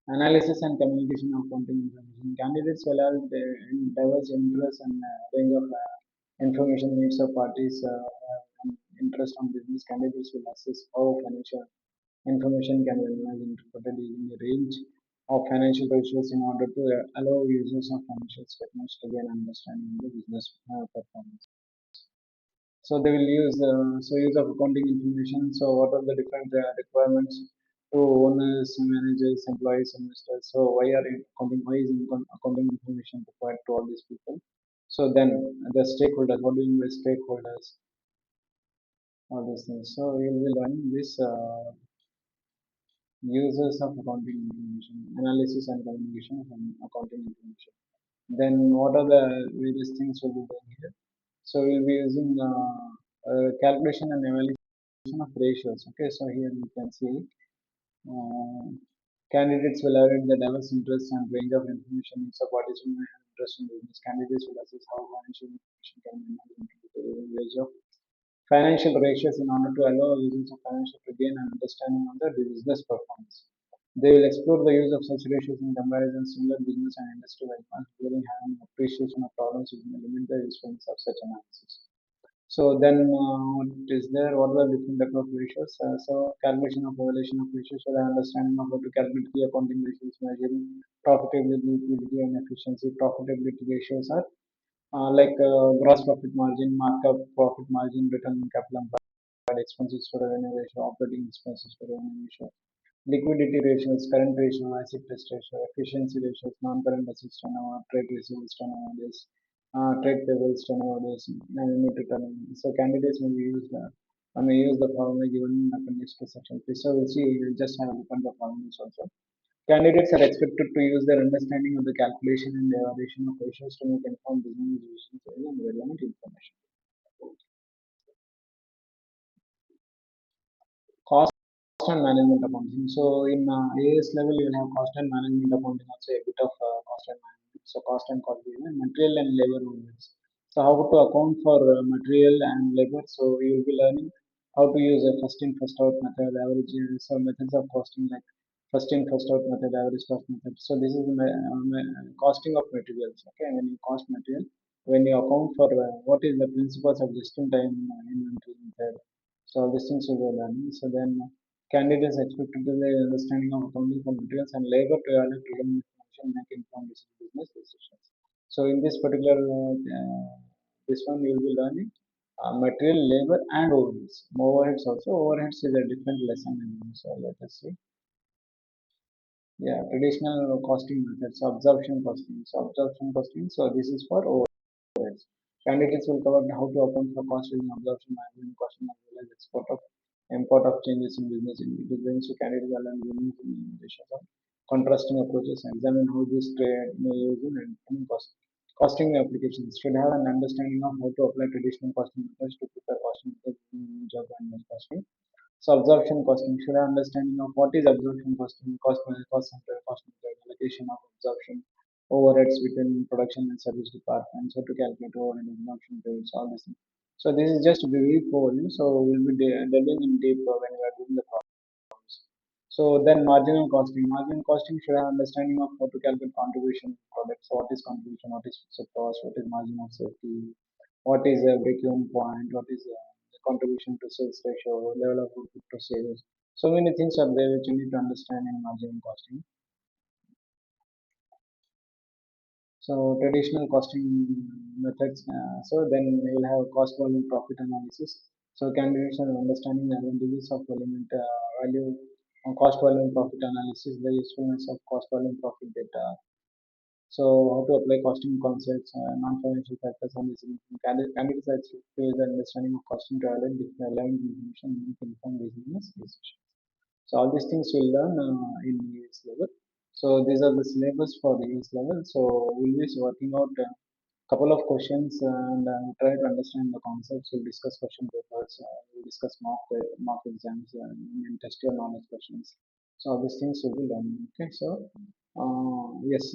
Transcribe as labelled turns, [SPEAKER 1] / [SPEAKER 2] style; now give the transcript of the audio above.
[SPEAKER 1] Analysis and communication of accounting information. Candidates will have diverse interests and range of information needs of parties and interest on business. Candidates will assess how financial information can be analyzed and interpreted using a range of financial ratios in order to allow users of financial statements to gain understanding of the business performance. So they will use use of accounting information. So what are the different requirements to owners, managers, employees, investors? So why is accounting information required to all these people? So then the stakeholders, what do you mean by stakeholders? All these things. So we will be learning this users of accounting information, analysis and communication of accounting information. Then what are the various things we'll be doing here? So we'll be using calculation and evaluation of ratios. Okay, so here you can see uh, candidates will evaluate the diverse interests and range of information in participants may have interest in business. Candidates will assess how financial information can be managed into the range of financial ratios in order to allow users of financial to gain an understanding of the business performance. They will explore the use of such ratios in comparison similar business and industry benchmarks, including having appreciation of problems within the limited usefulness of such analysis. So then, what is there? What are the different type of ratios? Calculation of evaluation of ratios, so the understanding of how to calculate the accounting ratios, measuring profitability, liquidity, and efficiency. Profitability ratios are gross profit margin, markup, profit margin, return on capital employed, expenses to revenue ratio, operating expenses to revenue ratio, liquidity ratios, current ratio, asset test ratio, efficiency ratios, non-current assets turnover, trade receivables turnover days, trade payables turnover days, and unit return. So candidates may use the formula given in appendix to section 3. So we'll see, we'll just have a look at the formulas also. Candidates are expected to use their understanding of the calculation and evaluation of ratios to make informed business decisions and relevant information. Cost and management accounting. So in AS level, you will have cost and management accounting, also a bit of cost and management. So cost and cost management, material and labor movements. So how to account for material and labor. So you will be learning how to use a first in first out method, average. So methods of costing like first in first out method, average cost method. So this is costing of materials. Okay, when you cost material, when you account for what is the principles of just in time inventory method. So all these things will be learning. So then candidates expected to the understanding of accounting for materials and labor to evaluate relevant information make informed business decisions. So in this particular this one you will be learning material, labor, and overheads. Overheads also. Overheads is a different lesson. So let us see. Yeah, traditional costing methods, absorption costing. So absorption costing. So this is for overheads. Candidates will cover how to account for cost using absorption management costing as well as export of import of changes in business ingredients. So candidates will learn unique implementations of contrasting approaches and examine how this trade may use in cost. Costing applications should have an understanding of how to apply traditional costing methods to prepare costing methods in job and costing. So absorption costing should have understanding of what is absorption costing, cost center, cost method, allocation of absorption, overheads between production and service departments, how to calculate overhead absorption rates, all this thing. So this is just a brief overview. So we'll be delving in deep when we are doing the problems. So then marginal costing. Marginal costing should have understanding of how to calculate contribution products. So what is contribution, what is fixed cost, what is margin of safety, what is a break-even point, what is the contribution to sales ratio, level of output to sales. So many things are there which you need to understand in marginal costing. So traditional costing methods. So then we will have cost volume profit analysis. So candidates are understanding the advantages of element value cost volume profit analysis, the usefulness of cost volume profit data. So how to apply costing concepts, non-financial factors on this. Candidates are to use the understanding of costing to evaluate different relevant information and inform business decisions. So all these things we'll learn in ES level. So these are the syllabus for the ES level. So we'll be working out a couple of questions and try to understand the concepts. We'll discuss question papers. We'll discuss mock exams and test your knowledge questions. So all these things will be done. Okay. So yes.